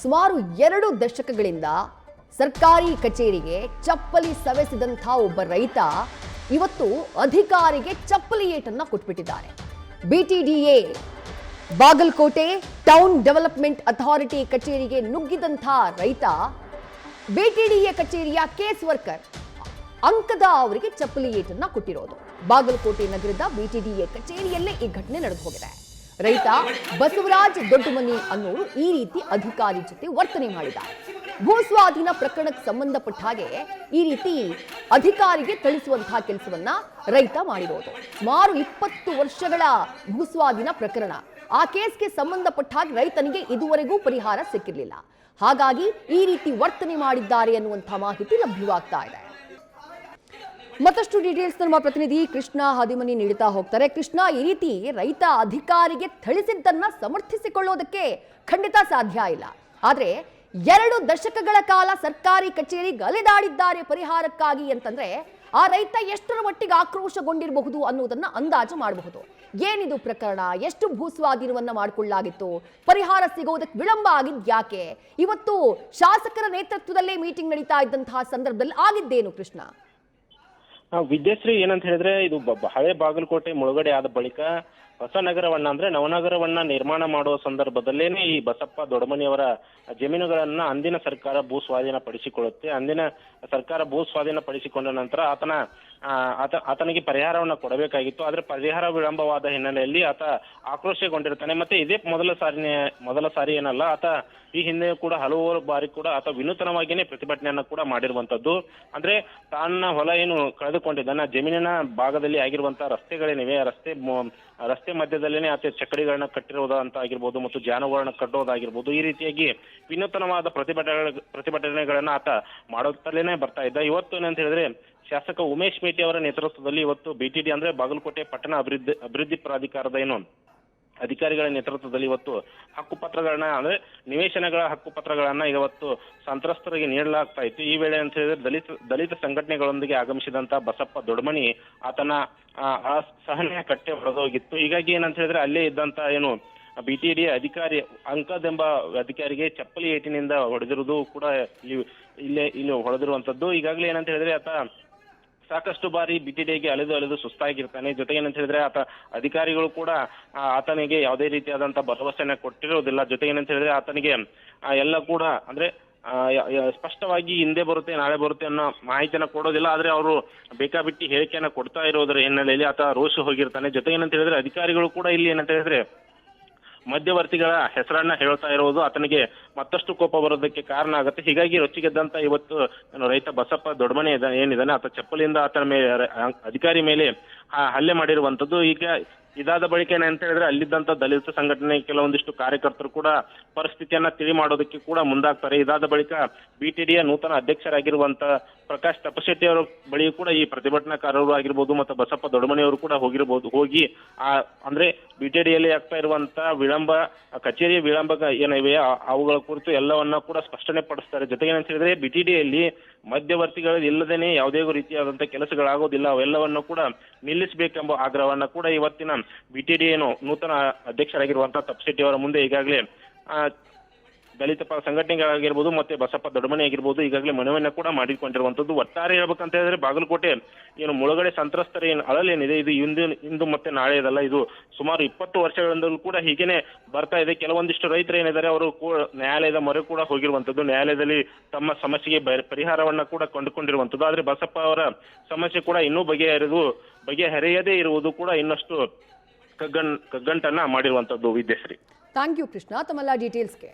ಸುಮಾರು 2 ದಶಕಗಳಿಂದ ಸರ್ಕಾರಿ ಕಚೇರಿಗೆ ಚಪ್ಪಲಿ ಸವೆಸಿದಂಥ ಒಬ್ಬ ರೈತ ಇವತ್ತು ಅಧಿಕಾರಿಗೆ ಚಪ್ಪಲಿ ಏಟನ್ನ ಕೊಟ್ಬಿಟ್ಟಿದ್ದಾರೆ. BTDA Bagalkote town development authority ಕಚೇರಿಗೆ ನುಗ್ಗಿದಂಥ ರೈತ BTDA ಕಚೇರಿಯ ಕೇಸ್ ವರ್ಕರ್ ಅಂಕದ ಅವರಿಗೆ ಚಪ್ಪಲಿ ಏಟನ್ನ ಕೊಟ್ಟಿರೋದು. ಬಾಗಲಕೋಟೆ ನಗರದ BTDA ಕಚೇರಿಯಲ್ಲೇ ಈ ಘಟನೆ ನಡೆದು ಹೋಗಿದೆ. ರೈತ ಬಸವರಾಜ್ ದೊಡ್ಡಮನಿ ಅನ್ನೋರು ಈ ರೀತಿ ಅಧಿಕಾರಿ ಜೊತೆ ವರ್ತನೆ ಮಾಡಿದ್ದಾರೆ. ಭೂಸ್ವಾಧೀನ ಪ್ರಕರಣಕ್ಕೆ ಸಂಬಂಧಪಟ್ಟ ಹಾಗೆ ಈ ರೀತಿ ಅಧಿಕಾರಿಗೆ ಥಳಿಸುವಂತಹ ಕೆಲಸವನ್ನ ರೈತ ಮಾಡಿರೋದು. ಸುಮಾರು 20 ವರ್ಷಗಳ ಭೂಸ್ವಾಧೀನ ಪ್ರಕರಣ. ಆ ಕೇಸ್ಗೆ ಸಂಬಂಧಪಟ್ಟ ಹಾಗೆ ರೈತನಿಗೆ ಇದುವರೆಗೂ ಪರಿಹಾರ ಸಿಕ್ಕಿರಲಿಲ್ಲ. ಹಾಗಾಗಿ ಈ ರೀತಿ ವರ್ತನೆ ಮಾಡಿದ್ದಾರೆ ಅನ್ನುವಂತಹ ಮಾಹಿತಿ ಲಭ್ಯವಾಗ್ತಾ ಇದೆ. ಮತ್ತಷ್ಟು ಡೀಟೇಲ್ಸ್ ನಮ್ಮ ಪ್ರತಿನಿಧಿ ಕೃಷ್ಣ ಹದಿಮನಿ ನೀಡುತ್ತಾ ಹೋಗ್ತಾರೆ. ಕೃಷ್ಣ, ಈ ರೀತಿ ರೈತ ಅಧಿಕಾರಿಗೆ ಥಳಿಸಿದ್ದನ್ನ ಸಮರ್ಥಿಸಿಕೊಳ್ಳೋದಕ್ಕೆ ಖಂಡಿತ ಸಾಧ್ಯ ಇಲ್ಲ. ಆದ್ರೆ 2 ದಶಕಗಳ ಕಾಲ ಸರ್ಕಾರಿ ಕಚೇರಿಗೆ ಅಲೆದಾಡಿದ್ದಾರೆ ಪರಿಹಾರಕ್ಕಾಗಿ ಅಂತಂದ್ರೆ ಆ ರೈತ ಎಷ್ಟರ ಮಟ್ಟಿಗೆ ಆಕ್ರೋಶಗೊಂಡಿರಬಹುದು ಅನ್ನೋದನ್ನ ಅಂದಾಜು ಮಾಡಬಹುದು. ಏನಿದು ಪ್ರಕರಣ? ಎಷ್ಟು ಭೂಸ್ವಾಧೀನವನ್ನ ಮಾಡಿಕೊಳ್ಳಲಾಗಿತ್ತು? ಪರಿಹಾರ ಸಿಗೋದಕ್ಕೆ ವಿಳಂಬ ಆಗಿದ್ ಯಾಕೆ? ಇವತ್ತು ಶಾಸಕರ ನೇತೃತ್ವದಲ್ಲೇ ಮೀಟಿಂಗ್ ನಡೀತಾ ಇದ್ದಂತಹ ಸಂದರ್ಭದಲ್ಲಿ ಆಗಿದ್ದೇನು ಕೃಷ್ಣ? ವಿದ್ಯಾಶ್ರೀ, ಏನಂತ ಹೇಳಿದ್ರೆ ಇದು ಹಳೆ ಬಾಗಲಕೋಟೆ ಮುಳುಗಡೆ ಆದ ಬಳಿಕ ಹೊಸ ನಗರವನ್ನ ಅಂದ್ರೆ ನವನಗರವನ್ನ ನಿರ್ಮಾಣ ಮಾಡುವ ಸಂದರ್ಭದಲ್ಲೇನೆ ಈ ಬಸಪ್ಪ ದೊಡ್ಡಮನಿಯವರ ಜಮೀನುಗಳನ್ನ ಅಂದಿನ ಸರ್ಕಾರ ಭೂ ಸ್ವಾಧೀನ ಪಡಿಸಿಕೊಳ್ಳುತ್ತೆ. ಅಂದಿನ ಸರ್ಕಾರ ಭೂ ಸ್ವಾಧೀನ ಪಡಿಸಿಕೊಂಡ ನಂತರ ಆತನಿಗೆ ಪರಿಹಾರವನ್ನ ಕೊಡಬೇಕಾಗಿತ್ತು. ಆದ್ರೆ ಪರಿಹಾರ ವಿಳಂಬವಾದ ಹಿನ್ನೆಲೆಯಲ್ಲಿ ಆತ ಆಕ್ರೋಶಗೊಂಡಿರ್ತಾನೆ. ಮತ್ತೆ ಇದೇ ಮೊದಲ ಸಾರಿ ಏನಲ್ಲ, ಆತ ಈ ಹಿಂದೆ ಕೂಡ ಹಲವು ಬಾರಿ ಕೂಡ ಆತ ವಿನೂತನವಾಗಿಯೇ ಪ್ರತಿಭಟನೆಯನ್ನ ಕೂಡ ಮಾಡಿರುವಂತದ್ದು. ಅಂದ್ರೆ ತನ್ನ ಹೊಲ ಏನು ಕಳೆದುಕೊಂಡಿದ್ದಾನೆ, ಜಮೀನಿನ ಭಾಗದಲ್ಲಿ ಆಗಿರುವಂತಹ ರಸ್ತೆಗಳೇನಿವೆ, ರಸ್ತೆ ಮಧ್ಯದಲ್ಲೇನೆ ಆತ ಚಕ್ಕಡಿಗಳನ್ನ ಕಟ್ಟಿರುವುದು ಅಂತ ಆಗಿರ್ಬೋದು, ಮತ್ತು ಜಾನುಗಳನ್ನ ಕಟ್ಟೋದಾಗಿರ್ಬೋದು, ಈ ರೀತಿಯಾಗಿ ವಿನೂತನವಾದ ಪ್ರತಿಭಟನೆಗಳನ್ನ ಆತ ಮಾಡುತ್ತಲೇನೆ ಬರ್ತಾ ಇದ್ದ. ಇವತ್ತು ಏನಂತ ಹೇಳಿದ್ರೆ ಶಾಸಕ ಉಮೇಶ್ ಮೇಟಿ ಅವರ ನೇತೃತ್ವದಲ್ಲಿ ಇವತ್ತು BTD ಅಂದ್ರೆ ಬಾಗಲಕೋಟೆ ಪಟ್ಟಣ ಅಭಿವೃದ್ಧಿ ಪ್ರಾಧಿಕಾರದ ಏನು ಅಧಿಕಾರಿಗಳ ನೇತೃತ್ವದಲ್ಲಿ ಇವತ್ತು ಹಕ್ಕುಪತ್ರಗಳನ್ನ ಅಂದ್ರೆ ನಿವೇಶನಗಳ ಹಕ್ಕುಪತ್ರಗಳನ್ನ ಇವತ್ತು ಸಂತ್ರಸ್ತರಿಗೆ ನೀಡಲಾಗ್ತಾ ಇತ್ತು. ಈ ವೇಳೆ ಅಂತ ಹೇಳಿದ್ರೆ ದಲಿತ ಸಂಘಟನೆಗಳೊಂದಿಗೆ ಆಗಮಿಸಿದಂತ ಬಸಪ್ಪ ದೊಡ್ಡಮನಿ ಆತನ ಸಹನೆಯ ಕಟ್ಟೆ ಹೊಡೆದೋಗಿತ್ತು. ಹೀಗಾಗಿ ಏನಂತ ಹೇಳಿದ್ರೆ ಅಲ್ಲೇ ಇದ್ದಂತ ಏನು BTD ಅಧಿಕಾರಿ ಅಂಕದ್ ಎಂಬ ಅಧಿಕಾರಿಗೆ ಚಪ್ಪಲಿ ಏಟಿನಿಂದ ಹೊಡೆದಿರುವುದು ಕೂಡ ಇಲ್ಲಿ ಹೊಡೆದಿರುವಂತದ್ದು. ಈಗಾಗಲೇ ಏನಂತ ಹೇಳಿದ್ರೆ ಆತ ಸಾಕಷ್ಟು ಬಾರಿ BTDಗೆ ಅಲೆದು ಸುಸ್ತಾಗಿರ್ತಾನೆ. ಜೊತೆಗೆ ಏನಂತ ಹೇಳಿದ್ರೆ ಅಧಿಕಾರಿಗಳು ಕೂಡ ಆತನಿಗೆ ಯಾವುದೇ ರೀತಿಯಾದಂತ ಭರವಸೆನ ಕೊಟ್ಟಿರೋದಿಲ್ಲ. ಜೊತೆಗೆ ಏನಂತ ಹೇಳಿದ್ರೆ ಆತನಿಗೆ ಎಲ್ಲ ಕೂಡ ಅಂದ್ರೆ ಸ್ಪಷ್ಟವಾಗಿ ಹಿಂದೆ ಬರುತ್ತೆ ನಾಳೆ ಬರುತ್ತೆ ಅನ್ನೋ ಮಾಹಿತಿಯನ್ನ ಕೊಡೋದಿಲ್ಲ. ಆದ್ರೆ ಅವರು ಬೇಕಾಬಿಟ್ಟಿ ಹೇಳಿಕೆಯನ್ನ ಕೊಡ್ತಾ ಇರೋದ್ರ ಹಿನ್ನೆಲೆಯಲ್ಲಿ ಆತ ರೋಷ ಹೋಗಿರ್ತಾನೆ. ಜೊತೆಗೆ ಏನಂತ ಹೇಳಿದ್ರೆ ಅಧಿಕಾರಿಗಳು ಕೂಡ ಇಲ್ಲಿ ಏನಂತ ಹೇಳಿದ್ರೆ ಮಧ್ಯವರ್ತಿಗಳ ಹೆಸರನ್ನ ಹೇಳ್ತಾ ಇರೋದು ಆತನಿಗೆ ಮತ್ತಷ್ಟು ಕೋಪ ಬರೋದಕ್ಕೆ ಕಾರಣ ಆಗುತ್ತೆ. ಹೀಗಾಗಿ ರೊಚ್ಚಿಗೆದ್ದಂತ ಇವತ್ತು ರೈತ ಬಸಪ್ಪ ದೊಡ್ಡಮನಿ ಏನಿದಾನೆ ಆತ ಚಪ್ಪಲಿಯಿಂದ ಆತನ ಮೇಲೆ ಅಧಿಕಾರಿ ಮೇಲೆ ಹಲ್ಲೆ ಮಾಡಿರುವಂತದ್ದು. ಈಗ ಇದಾದ ಬಳಿಕ ಏನಂತ ಹೇಳಿದ್ರೆ ಅಲ್ಲಿದ್ದಂತ ದಲಿತ ಸಂಘಟನೆ ಕೆಲವೊಂದಿಷ್ಟು ಕಾರ್ಯಕರ್ತರು ಕೂಡ ಪರಿಸ್ಥಿತಿಯನ್ನ ತಿಳಿ ಮಾಡೋದಕ್ಕೆ ಕೂಡ ಮುಂದಾಗ್ತಾರೆ. ಇದಾದ ಬಳಿಕ BTDಯ ನೂತನ ಅಧ್ಯಕ್ಷರಾಗಿರುವಂತ ಪ್ರಕಾಶ್ ತಪಶೆಟ್ಟಿ ಅವರ ಬಳಿ ಕೂಡ ಈ ಪ್ರತಿಭಟನಾಕಾರರು ಆಗಿರ್ಬೋದು ಮತ್ತು ಬಸಪ್ಪ ದೊಡ್ಡಮನಿ ಅವರು ಕೂಡ ಹೋಗಿ ಅಂದ್ರೆ BTDಯಲ್ಲಿ ಆಗ್ತಾ ಇರುವಂತ ಕಚೇರಿಯ ವಿಳಂಬ ಏನಿವೆ ಅವುಗಳ ಕುರಿತು ಎಲ್ಲವನ್ನ ಕೂಡ ಸ್ಪಷ್ಟನೆ ಪಡಿಸ್ತಾರೆ. ಜೊತೆಗೆ ಏನಂತ ಹೇಳಿದ್ರೆ BTDಯಲ್ಲಿ ಮಧ್ಯವರ್ತಿಗಳು ಇಲ್ಲದೇನೆ ಯಾವುದೇ ರೀತಿಯಾದಂತಹ ಕೆಲಸಗಳಾಗೋದಿಲ್ಲ, ಅವೆಲ್ಲವನ್ನು ಕೂಡ ನಿಲ್ಲಿಸಬೇಕೆಂಬ ಆಗ್ರಹವನ್ನ ಕೂಡ ಇವತ್ತಿನ BTD ಏನು ನೂತನ ಅಧ್ಯಕ್ಷರಾಗಿರುವಂತಹ ತಪಶೆಟ್ಟಿ ಅವರ ಮುಂದೆ ಈಗಾಗಲೇ ದಲಿತ ಸಂಘಟನೆಗಳಾಗಿರ್ಬೋದು ಮತ್ತೆ ಬಸಪ್ಪ ದೊಡ್ಡಮನಿ ಆಗಿರ್ಬೋದು ಈಗಾಗಲೇ ಮನವಿಯನ್ನ ಕೂಡ ಮಾಡಿಕೊಂಡಿರುವಂತದ್ದು. ಒಟ್ಟಾರೆ ಹೇಳ್ಬೇಕಂತ ಹೇಳಿದ್ರೆ ಬಾಗಲಕೋಟೆ ಏನು ಮುಳುಗಡೆ ಸಂತ್ರಸ್ತರ ಏನು ಅಳಲೇನಿದೆ ಇದು ಇಂದು ಮತ್ತೆ ನಾಳೆ ಇದಲ್ಲ, ಇದು ಸುಮಾರು 20 ವರ್ಷಗಳಿಂದಲೂ ಕೂಡ ಹೀಗೇನೆ ಬರ್ತಾ ಇದೆ. ಕೆಲವೊಂದಿಷ್ಟು ರೈತರು ಏನಿದ್ದಾರೆ ಅವರು ನ್ಯಾಯಾಲಯದ ಮೊರೆ ಕೂಡ ಹೋಗಿರುವಂತದ್ದು, ನ್ಯಾಯಾಲಯದಲ್ಲಿ ತಮ್ಮ ಸಮಸ್ಯೆಗೆ ಪರಿಹಾರವನ್ನ ಕೂಡ ಕಂಡುಕೊಂಡಿರುವಂತದ್ದು. ಆದ್ರೆ ಬಸಪ್ಪ ಅವರ ಸಮಸ್ಯೆ ಕೂಡ ಇನ್ನೂ ಬಗೆಹರಿಯದೇ ಇರುವುದು ಕೂಡ ಇನ್ನಷ್ಟು ಕಗ್ಗಂಟನ್ನ ಮಾಡಿರುವಂತದ್ದು. ವಿದ್ಯಾಶ್ರೀ, ಥ್ಯಾಂಕ್ ಯು ಕೃಷ್ಣ ತಮ್ಮೆಲ್ಲ ಡೀಟೇಲ್ಸ್ಗೆ.